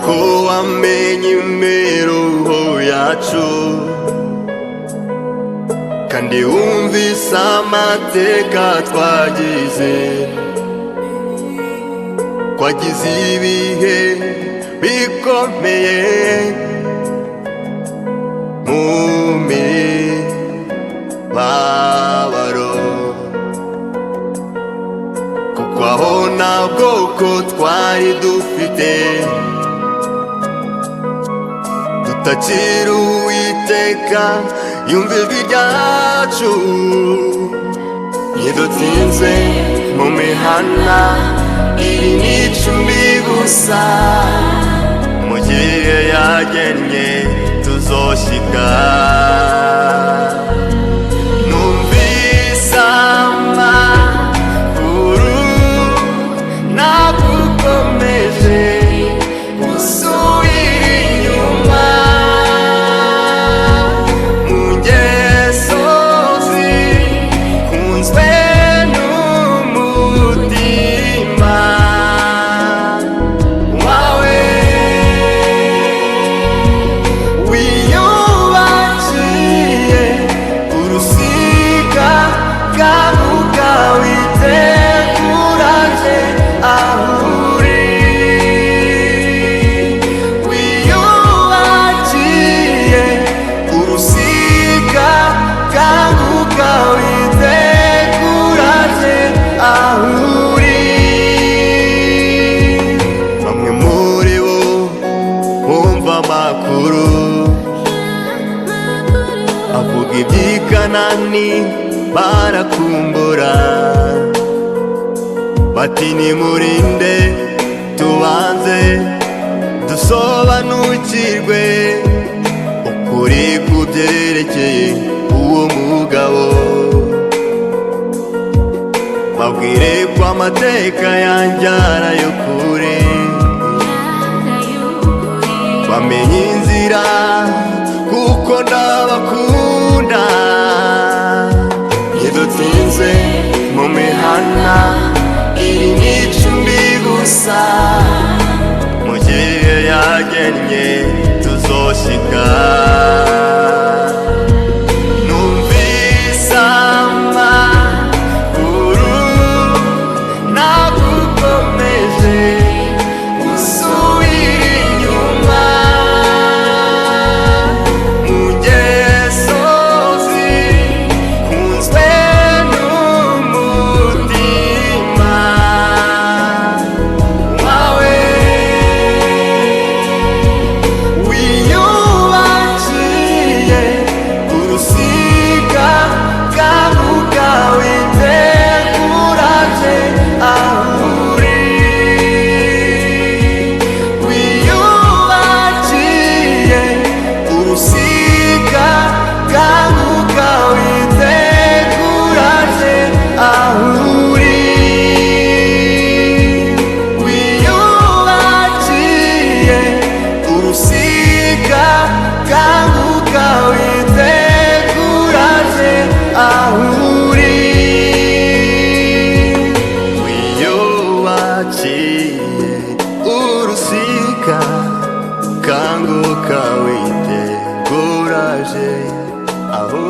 ko wamenye imiruho yacu kandi wumvise amateka twagize ibihe bikomeye mu mibabaro, kuko aho nta bwoko twari dufite tutakiri Uwiteka yumva ijwi ryacu. Ntidutinze mu mihana iri n'icumbi gusa, mu gihe yagennye tuzoshika. Numvise amakuru nagukomeje gusubira inyuma mu ngeso zikunzwe n'umutima wawe. Wiyubakiye urusika kabuga witeguraje aho uri. Wiyubakiye urusika kabuga witeguraje aho uri. Bamwe muri bo bumva amakuru avuga iby'i Kanani barakumbura, bati nimurinde tubanze dusobanukirwe ukuri kubyerekeye uwo mugabo. Babwire ko amateka yanjye ari ay'ukuri, bamenye inzira kuko ndabakunda. Ntidutinze mu mihana iri n'icumbi gusa, mu gihe yagennye tuzoshika. Numvise amakuru nagukomeje gusubira inyuma mu ngeso zikunzwe n'umutima wawe. Wiyubakiye urusika kabuga witeguraje aho uri. Wiyubakiye urusika kabuga witeguraje aho uri. Wiyubakiye urusika kabuga witeguraje aho uri. Wiyubakiye urusika kanguka witeguraje aho